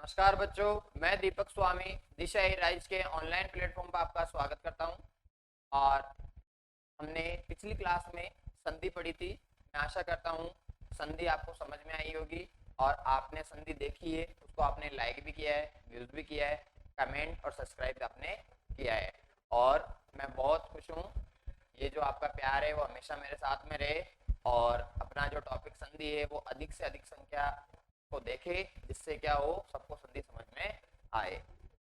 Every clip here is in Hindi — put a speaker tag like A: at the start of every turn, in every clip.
A: नमस्कार बच्चों, मैं दीपक स्वामी दिशा ई राइज के ऑनलाइन प्लेटफॉर्म पर आपका स्वागत करता हूं। और हमने पिछली क्लास में संधि पढ़ी थी। मैं आशा करता हूं संधि आपको समझ में आई होगी और आपने संधि देखी है, उसको आपने लाइक भी किया है, व्यूज भी किया है, कमेंट और सब्सक्राइब आपने किया है। और मैं बहुत खुश हूँ, ये जो आपका प्यार है वो हमेशा मेरे साथ में रहे और अपना जो टॉपिक संधि है वो अधिक से अधिक संख्या को देखे, जिससे क्या हो सबको संधि समझ में आए।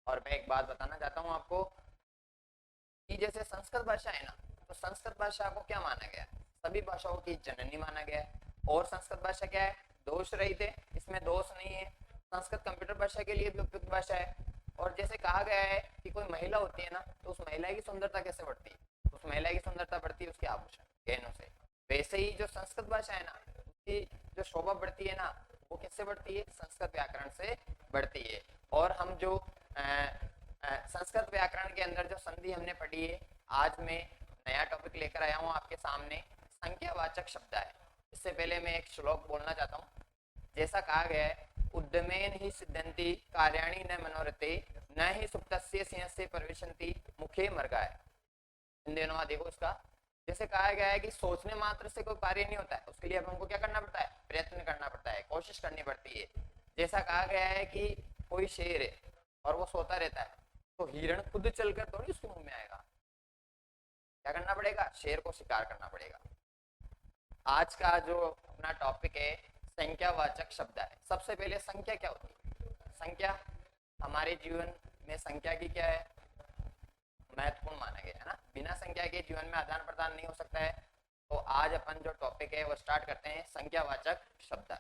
A: और मैं एक बात बताना चाहता हूँ आपको कि जैसे संस्कृत भाषा है ना, तो संस्कृत भाषा को क्या माना गया है? सभी भाषाओं की जननी माना गया है। और संस्कृत भाषा क्या है? दोष रहित है, इसमें दोष नहीं है। संस्कृत कंप्यूटर भाषा के लिए भी उपयुक्त भाषा है। और जैसे कहा गया है कि कोई महिला होती है ना, तो उस महिला की सुंदरता कैसे बढ़ती है? उस महिला की सुंदरता बढ़ती है उसके आभूषण गहनों से। वैसे ही जो संस्कृत भाषा है ना, उसकी जो शोभा बढ़ती है ना, वो किससे बढ़ती है? संस्कृत व्याकरण से बढ़ती है। और हम जो संस्कृत व्याकरण के अंदर जो संधि हमने पढ़ी है, आज मैं नया टॉपिक लेकर आया हूँ आपके सामने, संख्यावाचक शब्द है। इससे पहले मैं एक श्लोक बोलना चाहता हूँ। जैसा कहा गया है, उद्यमेन ही सिद्धंति कार्याणि न मनोरथे, न ही सुप्तस्य सिंहस्य प्रविशन्ति मुखे मर्गाय। हिंदी अनुवाद देखो इसका। जैसे कहा गया है कि सोचने मात्र से कोई कार्य नहीं होता है, उसके लिए हमको क्या करना पड़ता है? प्रयत्न करना पड़ता है, कोशिश करनी पड़ती है। जैसा कहा गया है कि कोई शेर है और वो सोता रहता है, तो हिरण खुद चलकर थोड़ी उसके मुंह में आएगा। क्या करना पड़ेगा? शेर को शिकार करना पड़ेगा। आज का जो अपना टॉपिक है संख्यावाचक शब्द है। सबसे पहले संख्या क्या होती है? संख्या हमारे जीवन में संख्या की क्या है? महत्वपूर्ण माना गया है ना। बिना संख्या के जीवन में आदान प्रदान नहीं हो सकता है। तो आज अपन जो टॉपिक है वो स्टार्ट करते हैं, संख्यावाचक शब्द।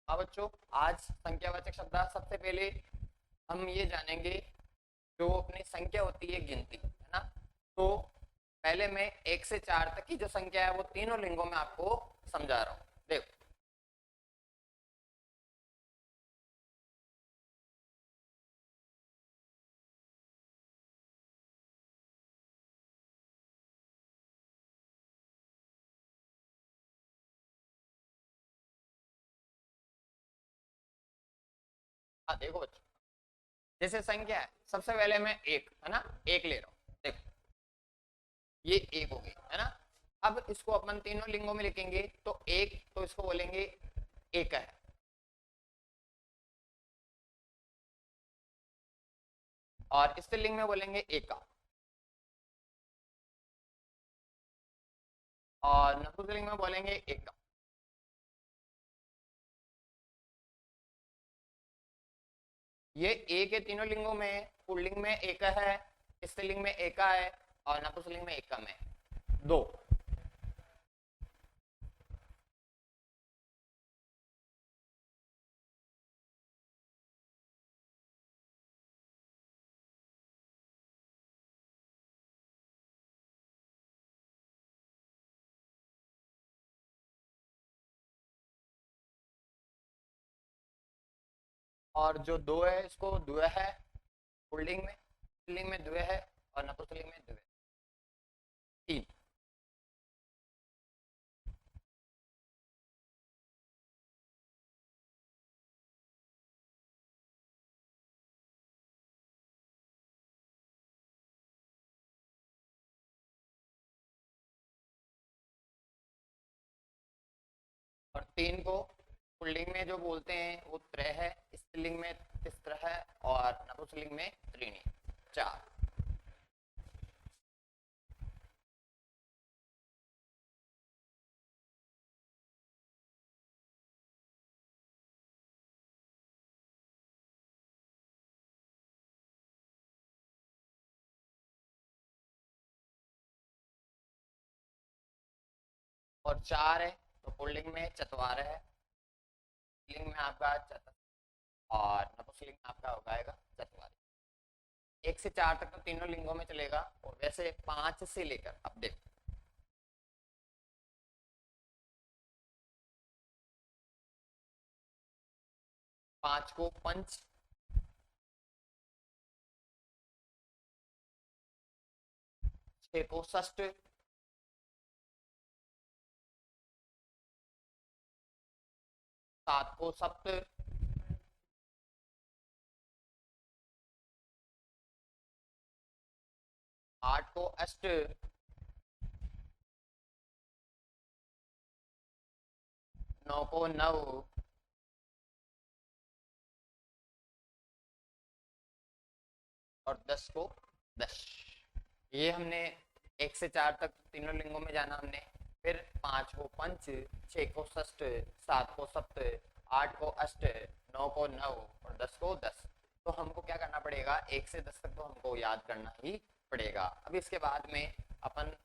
A: हाँ बच्चों, आज संख्यावाचक शब्द सबसे पहले हम ये जानेंगे, जो अपनी संख्या होती है गिनती है ना। तो पहले मैं 1 से 4 तक की जो संख्या है वो तीनों लिंगों में आपको समझा रहा हूँ। देखो, हाँ देखो बच्चों, जैसे संख्या है, सबसे पहले मैं एक है ना, एक ले रहा हूँ। देखो, ये एक हो गई है ना। अब इसको अपन तीनों लिंगों में लिखेंगे, तो एक तो इसको बोलेंगे एक है। और स्त्रीलिंग में बोलेंगे एका। और नपुंसकलिंग में बोलेंगे एकम। ये एक है तीनों लिंगों में। पुल्लिंग में एक है, स्त्रीलिंग में एका है, और नपुंसकलिंग में एकम है। दो। और जो दो है इसको द्वय है पुल्लिंग में, स्त्रीलिंग में द्वय है, और नपुंसकलिंग में द्वय। तीन। और तीन को पुल्लिंग में जो बोलते हैं वो त्रय है, स्त्रीलिंग में तिस्र है, और नपुंसकलिंग में त्रीणी। चार। और चार है तो पुल्लिंग में चतवार है, स्त्रीलिंग में आपका चतुर, और नपुंसकलिंग में आपका हो जाएगा चतवार। 1 से 4 तक तो तीनों लिंगों में चलेगा। और वैसे 5 से लेकर, अब देखो, 5 को पंच, 6 को षष्ठ, 7 को सप्त, 8 को अष्ट, 9 को नव, और 10 को 10। ये हमने 1 से 4 तक तीनों लिंगों में जाना हमने। फिर 5 को पंच, 6 को षष्ठ, 7 को सप्त, 8 को अष्ट, 9 को नव और 10 को 10। तो हमको क्या करना पड़ेगा, 1 से 10 तक तो हमको याद करना ही पड़ेगा। अब इसके बाद में अपन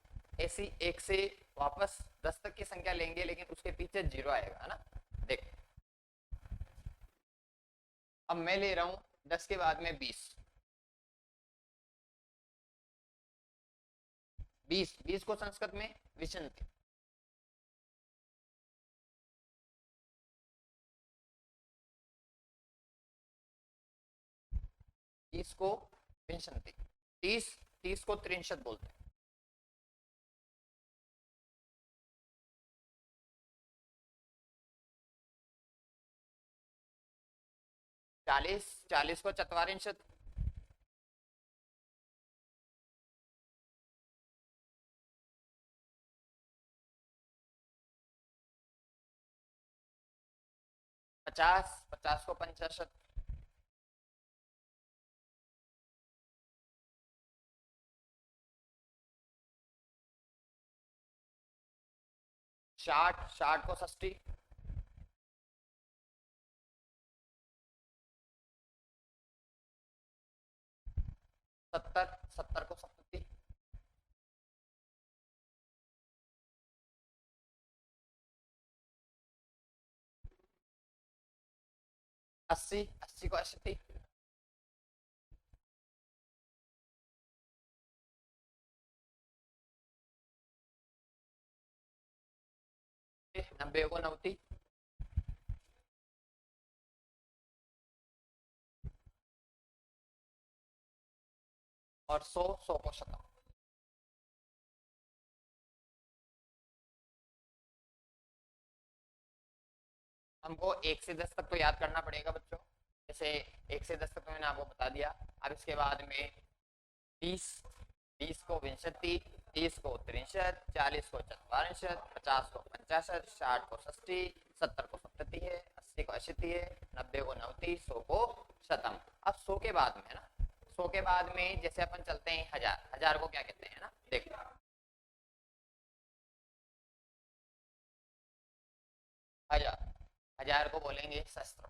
A: ऐसी 1 से वापस 10 तक की संख्या लेंगे, लेकिन उसके पीछे 0 आएगा, है ना। देख, अब मैं ले रहा हूं 10 के बाद में 20। 20 को संस्कृत में विशंति। तीस को विंशति, 30 को 63 बोलते हैं। चालीस को चत्वारिंशत्, 50 को 65, 60 को 60, 70 को 70, 80 को 80, 90 को 90, और 100 को 100। हमको 1 से 10 तक तो याद करना पड़ेगा बच्चों। जैसे 1 से 10 तक तो मैंने आपको बता दिया। अब इसके बाद में 30 20 को विंशति, 30 को 63, 40 को चत्वारिंशत्, 50 को 65, 60 को 60, 70 को 70 है, 80 को 80 है, 90 को 90, 100 को शतम। अब 100 के बाद में है ना, 100 के बाद में जैसे अपन चलते हैं 1000, 1000 को क्या कहते हैं ना, देखो। 1000 को बोलेंगे शस्त्र।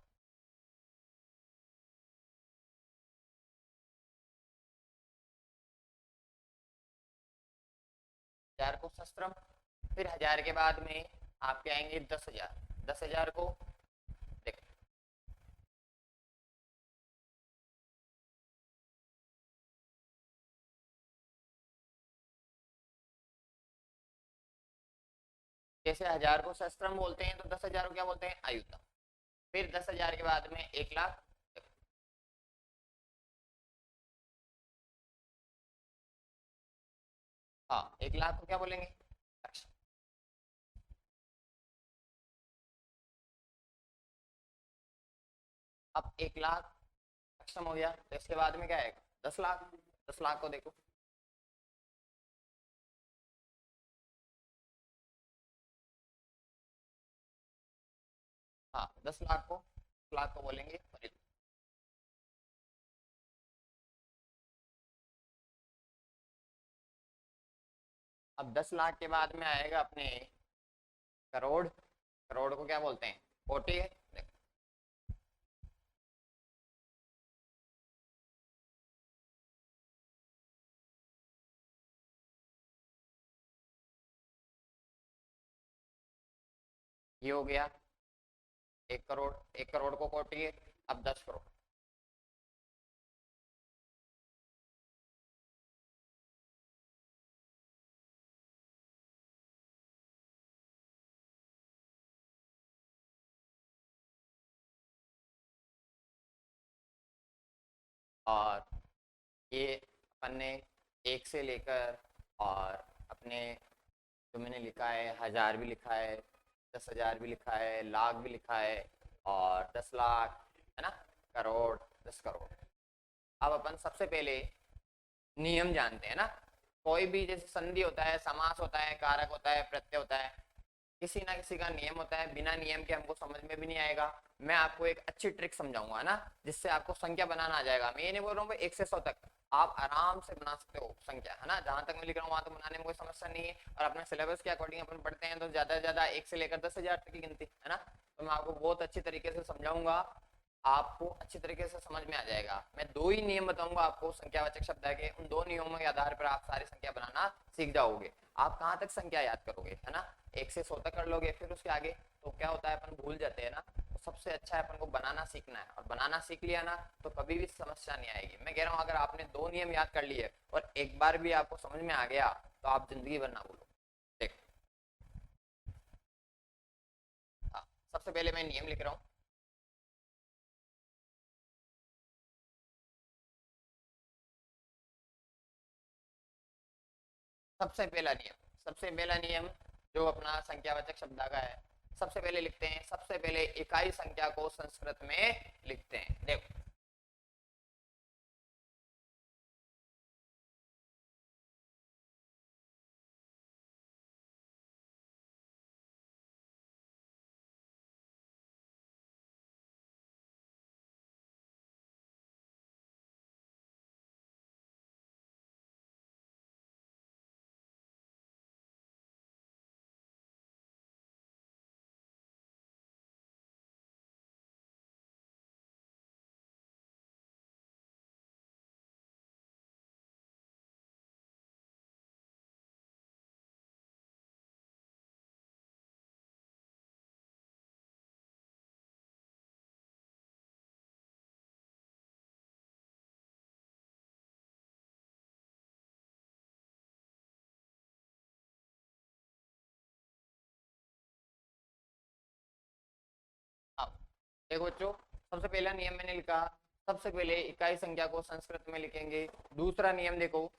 A: 1000 को शस्त्रम। फिर 1000 के बाद में आपके आएंगे 10,000। 10,000 को देख, जैसे 1000 को शस्त्रम बोलते हैं तो 10,000 को क्या बोलते हैं, आयुधम। फिर 10,000 के बाद में 1 लाख। हाँ, 1 लाख को क्या बोलेंगे, लक्ष्य। अब 1 लाख सक्षम हो गया, तो इसके बाद में क्या आएगा, 10 लाख। 10 लाख को देखो, हाँ 10 लाख को बोलेंगे परित। अब 10 लाख के बाद में आएगा अपने करोड़। करोड़ को क्या बोलते हैं, कोटि है। ये हो गया 1 करोड़। 1 करोड़ को कोटि है। अब 10 करोड़। और ये अपन ने 1 से लेकर और अपने जो मैंने लिखा है 1000 भी लिखा है, 10,000 भी लिखा है, लाख भी लिखा है और 10 लाख, है ना, करोड़, 10 करोड़। अब अपन सबसे पहले नियम जानते हैं ना। कोई भी जैसे संधि होता है, समास होता है, कारक होता है, प्रत्यय होता है, किसी ना किसी का नियम होता है। बिना नियम के हमको समझ में भी नहीं आएगा। मैं आपको एक अच्छी ट्रिक समझाऊंगा ना, जिससे आपको संख्या बनाना आ जाएगा। मैं ये नहीं बोल रहा हूँ 1 से 100 तक आप आराम से बना सकते हो संख्या, है ना। जहां तक मैं लिख रहा हूँ वहां तक बनाने में कोई समस्या नहीं है। और अपने सिलेबस के अकॉर्डिंग अपन पढ़ते हैं तो ज्यादा से ज्यादा 1 से लेकर 10,000 तक की गिनती, है ना। तो मैं आपको बहुत अच्छी तरीके से समझाऊंगा, आपको अच्छी तरीके से समझ में आ जाएगा। मैं 2 ही नियम बताऊंगा आपको संख्यावाचक शब्द के। उन 2 नियमों के आधार पर आप सारी संख्या बनाना सीख जाओगे। आप कहाँ तक संख्या याद करोगे, है ना, 1 से 100 तक कर लोगे, फिर उसके आगे तो क्या होता है अपन भूल जाते हैं ना। तो सबसे अच्छा है अपन को बनाना सीखना है, और बनाना सीख लिया ना तो कभी भी समस्या नहीं आएगी। मैं कह रहा हूँ अगर आपने 2 नियम याद कर लिए और एक बार भी आपको समझ में आ गया तो आप जिंदगी भर ना भूलो। देख, हाँ, सबसे पहले मैं नियम लिख रहा हूँ। सबसे पहला नियम जो अपना संख्यावाचक शब्द का है, सबसे पहले लिखते हैं, सबसे पहले इकाई संख्या को संस्कृत में लिखते हैं। देखो, अब देखो बच्चों, सबसे पहला नियम मैंने लिखा, सबसे पहले इकाई संख्या को संस्कृत में लिखेंगे। दूसरा नियम देखो,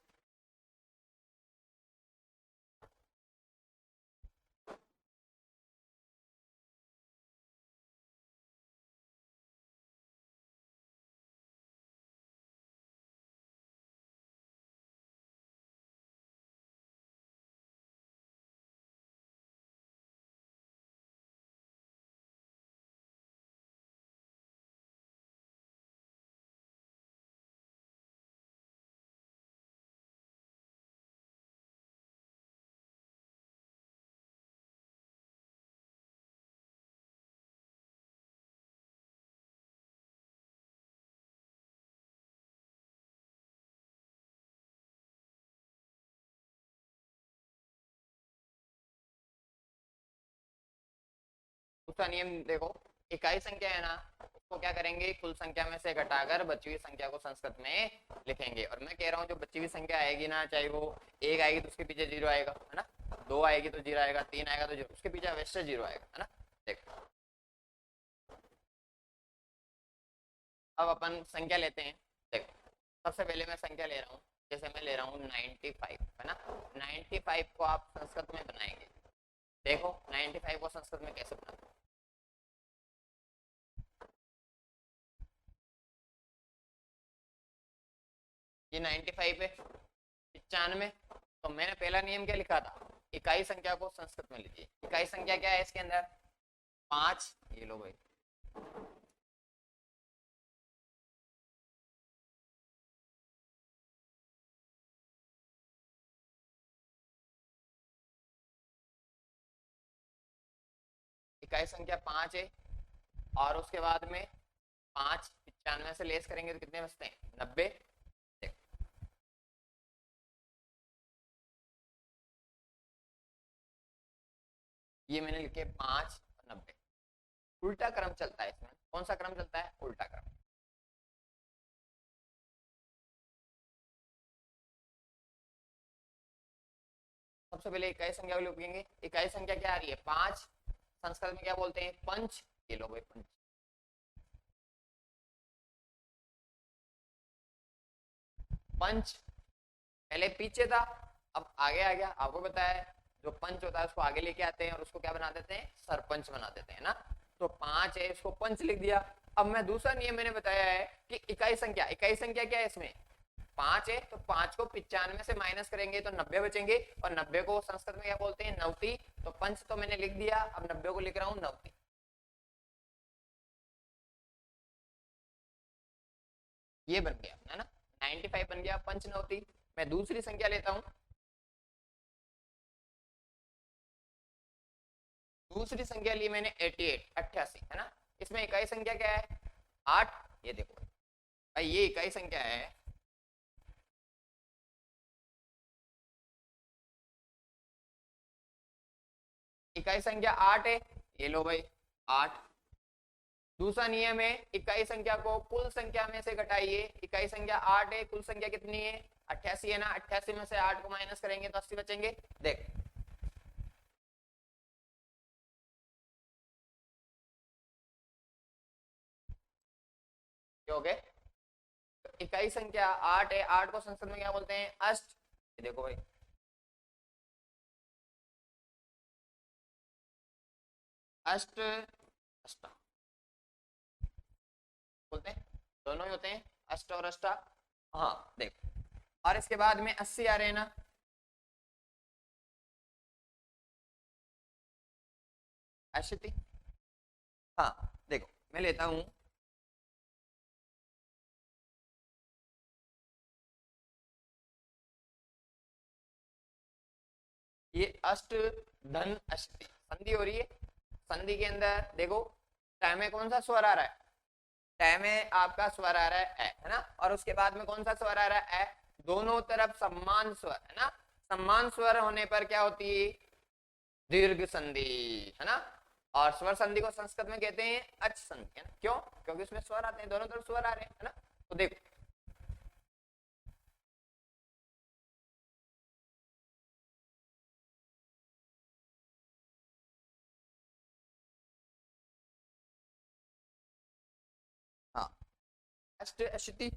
A: दूसरा नियम देखो, इकाई संख्या है ना, उसको क्या करेंगे, कुल संख्या में से घटाकर बची हुई संख्या को संस्कृत में लिखेंगे। और मैं कह रहा हूँ जो बची हुई संख्या आएगी ना, चाहे वो 1 आएगी तो उसके पीछे 0 आएगा, है ना, 2 आएगी तो 0 आएगा, 3 आएगा तो 0, उसके पीछे अवश्य 0 आएगा, है ना। देखो, अब अपन संख्या लेते हैं। देखो, सबसे पहले मैं संख्या ले रहा हूँ, जैसे मैं ले रहा हूँ 95, है ना। 95 को आप संस्कृत में बनाएंगे। देखो 95 को संस्कृत में कैसे बनाते हैं। ये 95 है, 95। तो मैंने पहला नियम क्या लिखा था, इकाई संख्या को संस्कृत में लीजिए। इकाई संख्या क्या है इसके अंदर, 5। ये लो भाई, इकाई संख्या 5 है। और उसके बाद में 5 95 से लेस करेंगे तो कितने बचते हैं, 90। ये मैंने लिखे 5 और 90। उल्टा क्रम चलता है इसमें। कौन सा क्रम चलता है, उल्टा क्रम। सबसे पहले इकाई संख्या को लिखेंगे। इकाई संख्या क्या आ रही है, 5। संस्कृत में क्या बोलते हैं, पंच। ये लो भाई, पंच। पंच पहले पीछे था, अब आगे आ गया। आपको पता है जो पंच होता है उसको आगे लेके आते हैं और उसको क्या बना देते हैं, सरपंच बना देते हैं ना। तो 5 है, इसको पंच लिख दिया। अब मैं दूसरा नियम मैंने बताया है कि इकाई संख्या क्या है इसमें, 5 है, तो 5 को 95 से माइनस करेंगे तो 90 बचेंगे, और 90 को संस्कृत में क्या बोलते हैं, नवती। तो पंच तो मैंने लिख दिया, अब 90 को लिख रहा हूं नवती। ये बन गया है ना, 95 बन गया पंच नवती। मैं दूसरी संख्या लेता हूं, दूसरी संख्या ली मैंने 88 है ना। इसमें इकाई संख्या क्या है, 8। ये देखो भाई, ये इकाई संख्या है, इकाई संख्या 8 है। ये लो भाई 8। दूसरा नियम है, इकाई संख्या को कुल संख्या में से घटाइए। इकाई संख्या 8 है, कुल संख्या कितनी है, 88 है ना। 88 में से 8 को माइनस करेंगे तो 80 बचेंगे। देख हो गए। इकाई संख्या 8 है, 8 को संस्कृत में क्या बोलते हैं, अष्ट। ये देखो भाई, अष्ट अष्टा बोलते हैं, दोनों ही होते हैं, अष्ट और अष्टा। हाँ देखो, और इसके बाद में 80 आ रहे हैं ना, अष्टी। हाँ देखो, मैं लेता हूं, ये अष्ट धन अष्टी संधि हो रही है। संधि के अंदर देखो, टय में कौन सा स्वर आ रहा है, टय में आपका स्वर आ रहा है है ना, और उसके बाद में कौन सा स्वर आ रहा है, दोनों तरफ सम्मान स्वर है ना। सम्मान स्वर होने पर क्या होती है, दीर्घ संधि है ना। और स्वर संधि को संस्कृत में कहते हैं अच संधि है ना। क्यों, क्योंकि उसमें स्वर आते हैं, दोनों तरफ स्वर आ रहे हैं है ना। तो देखो, हाँ अष्ट अष्टि।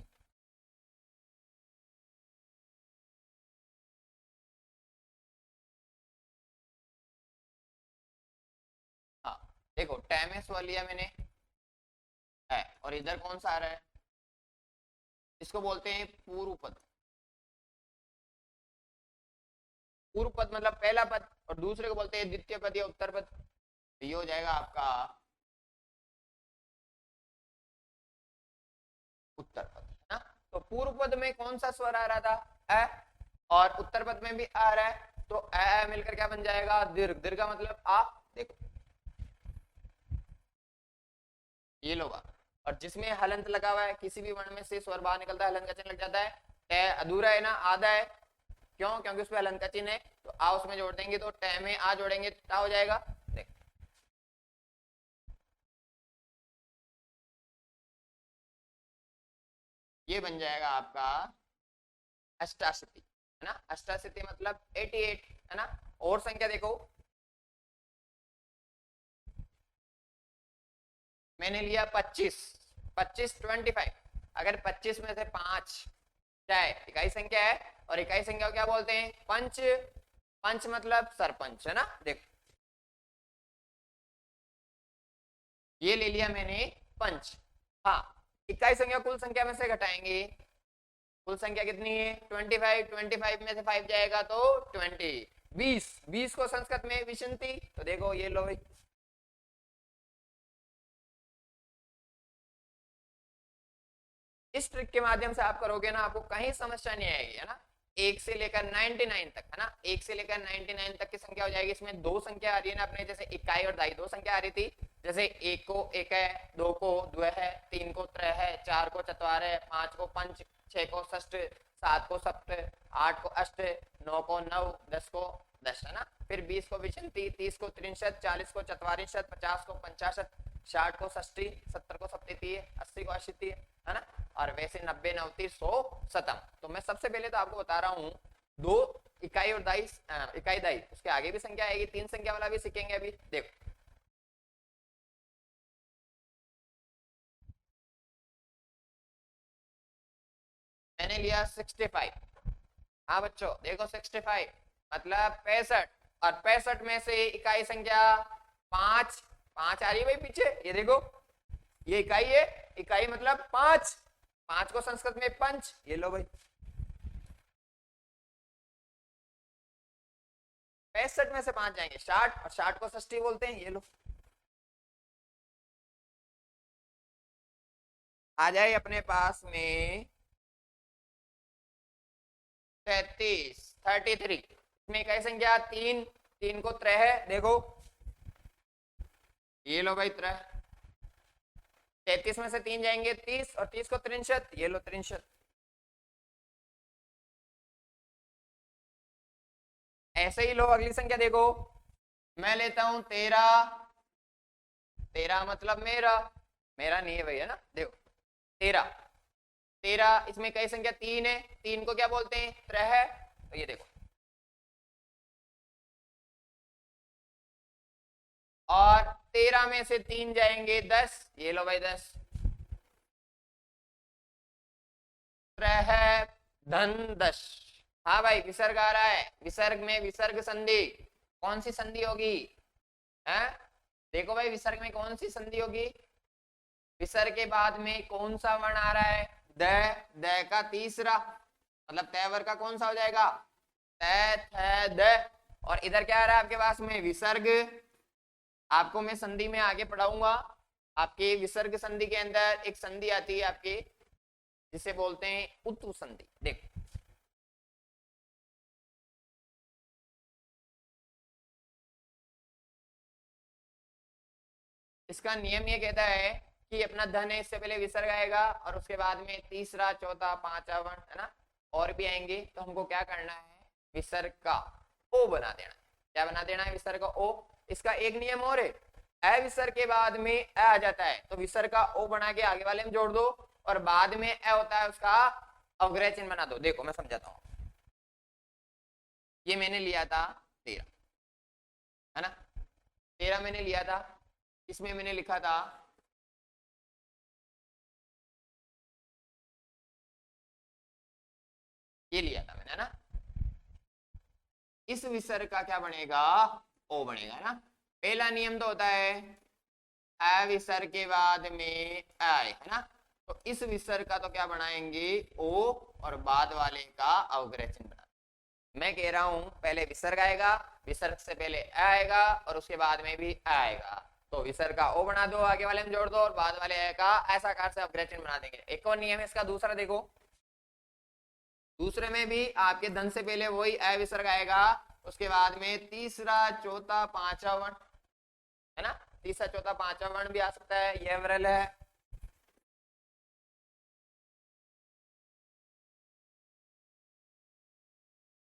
A: हाँ देखो, टैमेस वाला लिया मैंने है, और इधर कौन सा आ रहा है, इसको बोलते हैं पूर्व पद। पूर्व पद मतलब पहला पद, और दूसरे को बोलते हैं द्वितीय पद या उत्तर पद। तो ये हो जाएगा आपका उत्तर पद है ना। तो पूर्व पद में कौन सा स्वर आ रहा था, अ, और उत्तर पद में भी आ रहा है, तो अ मिलकर क्या बन जाएगा, दीर्घ। दीर्घ का मतलब आ। देखो ये लो बात, और जिसमें हलंत लगा हुआ है, किसी भी वर्ण में से स्वर बाहर निकलता है, हलंत का चिन्ह लग जाता है। टे अधूरा है ना, आधा है, क्यों, क्योंकि उसमें हलंत का चिन्ह है। तो आ उसमें जोड़ देंगे, तो टे में आ जोड़ेंगे तो टा हो जाएगा। देख ये बन जाएगा आपका अष्टाशीति है ना। अष्टाशीति मतलब 88 है ना। और संख्या देखो, मैंने लिया 25, 25 25। अगर 25 में से 5 क्या है, इकाई संख्या है, और इकाई संख्या को क्या बोलते हैं, पंच। पंच मतलब सरपंच है ना। देखो ये ले लिया मैंने पंच। हाँ, इकाई संख्या कुल संख्या में से घटाएंगे, कुल संख्या कितनी है 25, 25 में से 5 जाएगा तो 20, 20। 20 को संस्कृत में विशंति। तो देखो ये लो भाई, इस ट्रिक के माध्यम से आप करोगे ना, आपको कहीं समस्या नहीं आएगी है ना। 1 से लेकर 99 तक है ना, 1 से लेकर 99 तक की संख्या हो जाएगी। इसमें दो संख्या आ रही है ना अपने, जैसे इकाई और दाई, दो संख्या आ रही थी। जैसे एक को एक है, दो को द्व है, तीन को त्रय है, चार को चतवार है, पांच को पंच, छह को षष्ठ, सात को सप्त, आठ को अष्ट, नौ को नव, 10 को दश है ना। फिर 20 को विशंति, 30 को त्रिंशत, 40 को चतवारिंशत, 50 को पंचाशत, 60 को षष्ठी, 70 को सप्तती, 80 को अशीति है ना। और वैसे 90 90 100 शतम। तो मैं सबसे पहले तो आपको बता रहा हूँ, दो इकाई और दाई, इकाई दाई, उसके आगे भी संख्या आएगी, तीन संख्या वाला भी सीखेंगे अभी। देखो मैंने मैंने लिया 65। हाँ बच्चों देखो 65 मतलब 65, और 65 में से इकाई संख्या 5, 5 आ रही है भाई पीछे, ये देखो ये इकाई है, इकाई मतलब 5, 5 को संस्कृत में पंच, ये लो भाई 65 में से 5 जाएंगे 60, और 60 को षष्ठी बोलते हैं, ये लो आ जाए अपने पास में 33 इसमें इकाई संख्या 3, 3 को त्रय है देखो, ये लो भाई त्रय, 33 में से 3 जाएंगे 30, और 30 को 63, ये लो 63। ऐसे ही लो अगली संख्या देखो, मैं लेता हूं 13, 13 मतलब मेरा, मेरा नहीं है भैया ना, देखो 13, 13 इसमें कई संख्या 3 है, 3 को क्या बोलते हैं त्रय है, तो ये देखो, और 13 में से 3 जाएंगे 10, ये लो भाई 10, त्रय है धन 10। हाँ भाई विसर्ग आ रहा है, विसर्ग में विसर्ग संधि कौन सी संधि होगी है, देखो भाई विसर्ग में कौन सी संधि होगी, विसर्ग के बाद में कौन सा वर्ण आ रहा है द, द का तीसरा, मतलब तैवर का कौन सा हो जाएगा तै थ द, और इधर क्या आ रहा है आपके पास में विसर्ग, आपको मैं संधि में आगे पढ़ाऊंगा, आपके विसर्ग संधि के अंदर एक संधि आती है आपके जिसे बोलते हैं उत्तु संधि, देखो इसका नियम ये कहता है कि अपना धन है इससे पहले विसर्ग आएगा, और उसके बाद में तीसरा चौथा पांचवा वर्ण है ना और भी आएंगे, तो हमको क्या करना है विसर्ग का ओ बना देना, क्या बना देना है विसर्ग का ओ। इसका एक नियम और है, अ विसर्ग के बाद में अ आ जाता है तो विसर्ग का ओ बना के आगे वाले में जोड़ दो, और बाद में अ होता है उसका अवग्रह चिन्ह बना दो। देखो मैं समझाता हूँ, ये मैंने लिया था 13 है ना, 13 मैंने लिया था, इसमें मैंने लिखा था ये लिया था मैंने है ना, इस विसर्ग का क्या बनेगा ओ बनेगा ना। पहला नियम तो होता है अ विसर्ग के बाद में आए है ना, तो इस विसर्ग का तो क्या बनाएंगे ओ, और बाद वाले का अवग्रह चिन्ह बना, मैं कह रहा हूं पहले विसर्ग आएगा, विसर्ग से पहले अ आएगा और उसके बाद में भी अ आएगा, तो विसर्ग का ओ बना दो आगे वाले में जोड़ दो और बाद वाले अ का ऐसा आकार से अवग्रह चिन्ह बना देंगे। एक और नियम है इसका दूसरा, देखो दूसरे में भी आपके धन से पहले वही अ विसर्ग आएगा, उसके बाद में तीसरा चौथा पांचवा वर्ण है ना, तीसरा चौथा पांचवा वर्ण भी आ सकता है, यह विरल है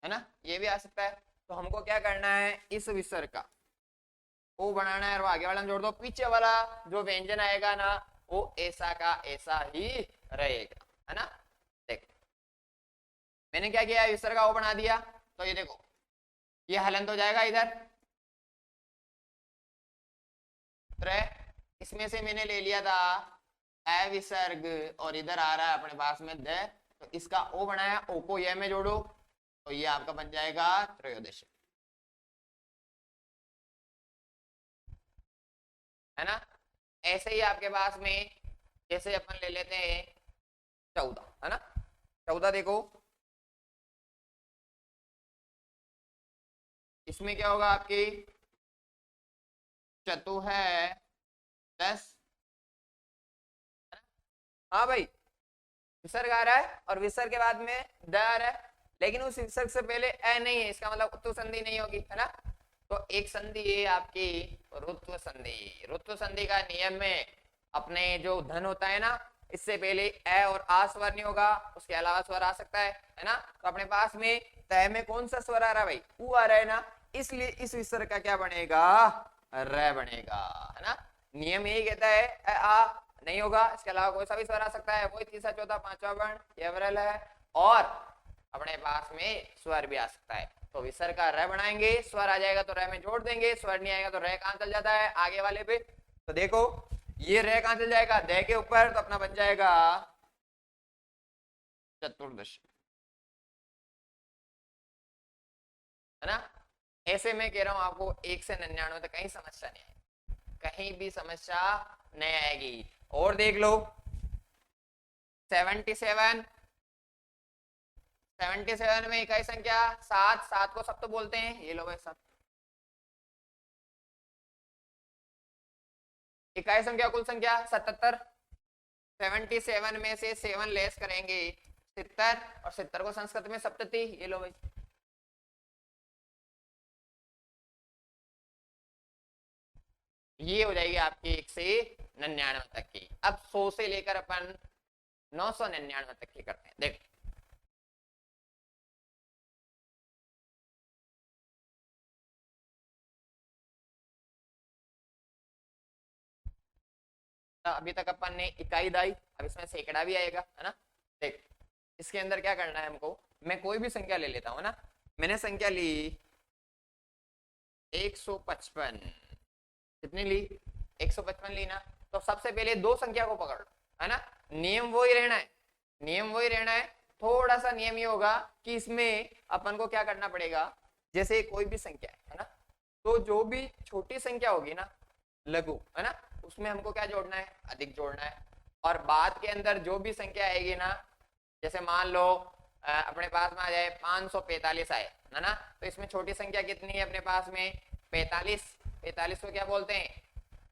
A: ना, ये भी आ सकता है। तो हमको क्या करना है इस विसर्ग का ओ बनाना है और वो आगे वाला में जोड़ दो, पीछे वाला जो व्यंजन आएगा ना वो ऐसा का ऐसा ही रहेगा है ना। देखो मैंने क्या किया विसर्ग का ओ बना दिया, तो ये देखो ये हलन तो जाएगा इधर त्रय, इसमें से मैंने ले लिया था अ विसर्ग और इधर आ रहा है अपने पास में द, तो इसका ओ बनाया, ओ को यह में जोड़ो तो ये आपका बन जाएगा त्रयोदश है ना। ऐसे ही आपके पास में जैसे अपन ले लेते हैं 14 है ना, 14 देखो इसमें क्या होगा आपकी चतु है 10, हाँ भाई विसर्ग आ रहा है और विसर्ग के बाद में द आ रहा है, लेकिन उस विसर्ग से पहले अ नहीं है, इसका मतलब उत्तु संधि नहीं होगी है ना। तो एक संधि है आपकी रुत्व संधि, रुत्व संधि का नियम में अपने जो धन होता है ना इससे पहले अ और आ स्वर नहीं होगा, उसके अलावा स्वर आ सकता है ना। तो अपने पास में तय में कौन सा स्वर आ रहा है भाई ऊ आ रहा है ना, इसलिए इस विसर्ग का क्या बनेगा र बनेगा है ना। नियम यही कहता है आ नहीं होगा, इसके अलावा कोई सा भी स्वर आ सकता है, वही तीसरा चौथा पांचवा वर्ण ये विरल है, और अपने पास में स्वर भी आ सकता है। तो विसर्ग का र बनाएंगे, स्वर आ जाएगा तो र में जोड़ देंगे, स्वर नहीं आएगा तो र कहां चल जाता है आगे वाले पे, तो देखो ये र कहां चल जाएगा द के ऊपर, तो अपना बन जाएगा चतुर्दश, है ना। ऐसे मैं कह रहा हूं आपको 1 से 99 तक कहीं समस्या नहीं आएगी, कहीं भी समस्या नहीं आएगी। और देख लो 77, 77 में इकाई संख्या 7, 7 को सब तो बोलते हैं, ये लो भाई 7। इकाई संख्या कुल संख्या 77, 77 में से 7 लेस करेंगे 70, और 70 को संस्कृत में सप्तति, ये लो भाई। ये हो जाएगी आपकी 1 से 99 तक की। अब 100 से लेकर अपन 999 तक की करते हैं। देख अभी तक अपन ने इकाई दाई, अब इसमें सैकड़ा भी आएगा, है ना। देख इसके अंदर क्या करना है हमको, मैं कोई भी संख्या ले लेता हूँ ना। मैंने संख्या ली 155, कितनी ली 155 ली ना। तो सबसे पहले दो संख्या को पकड़ लो, है ना। नियम वही रहना है, नियम वही रहना है। थोड़ा सा नियम ये होगा कि इसमें अपन को क्या करना पड़ेगा, जैसे कोई भी संख्या है ना, तो जो भी छोटी संख्या होगी ना लघु, है ना, उसमें हमको क्या जोड़ना है, अधिक जोड़ना है। और बाद के अंदर जो भी संख्या आएगी ना, जैसे मान लो अपने पास में आ जाए 545 आए, है ना, तो इसमें छोटी संख्या कितनी है अपने पास में 45। 45 को क्या बोलते हैं,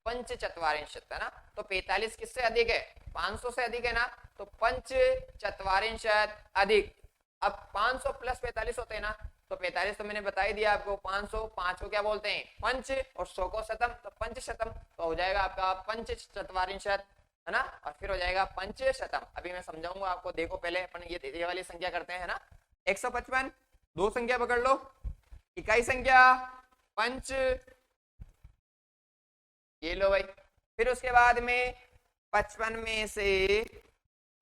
A: पंच चत्वारिंशत, है ना। तो 45 किससे अधिक है, 500 से अधिक है ना, तो पंच चत्वारिंशत अधिक। अब 500 प्लस 45 होते हैं ना, तो 45 तो मैंने बता ही दिया आपको, 500, 5 को क्या बोलते हैं पंच, और 100 को शतम, तो पंच शतम, तो हो जाएगा आपका पंच चत्वारिंशत, है ना। और फिर हो जाएगा पंच शतम। अभी मैं समझाऊंगा आपको, देखो पहले अपन ये वाली संख्या करते हैं, है ना। 155, दो संख्या पकड़ लो, इकाई संख्या पंच, ये लो भाई। फिर उसके बाद में 55 में से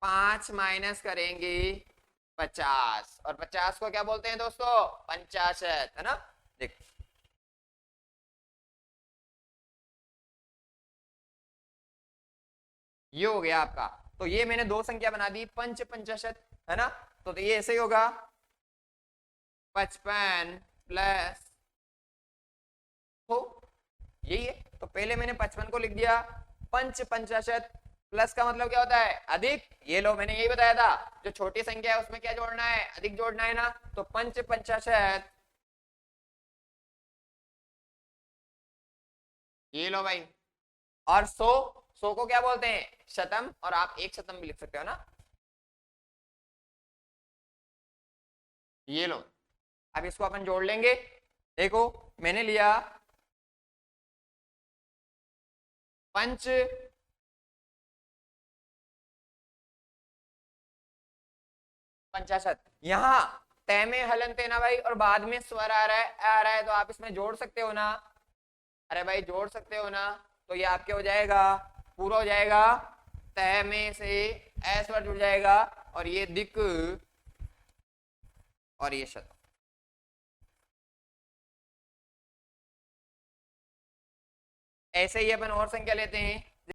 A: 5 माइनस करेंगे 50, और 50 को क्या बोलते हैं दोस्तों, 50, है ना। देख ये हो गया आपका। तो ये मैंने दो संख्या बना दी पंच पंचाशत, है ना। तो ये ऐसे ही होगा 55 प्लस, हो यही है। तो पहले मैंने 55 को लिख दिया पंच पंचाशत, प्लस का मतलब क्या होता है अधिक, ये लो मैंने यही बताया था, जो छोटी संख्या है उसमें क्या जोड़ना है, अधिक जोड़ना है ना। तो पंच पंचाशत, ये लो भाई। और 100, 100 को क्या बोलते हैं शतम, और आप एक शतम भी लिख सकते हो ना, ये लो। अब इसको अपन जोड़ लेंगे। देखो मैंने लिया पंच पंचाशत, यहाँ तय में हलनते ना भाई, और बाद में स्वर आ रहा है तो आप इसमें जोड़ सकते हो ना, अरे भाई जोड़ सकते हो ना। तो ये आपके हो जाएगा, पूरा हो जाएगा, तय में से ए स्वर जुड़ जाएगा, और ये दिक, और ये शत। ऐसे ही अपन और संख्या लेते हैं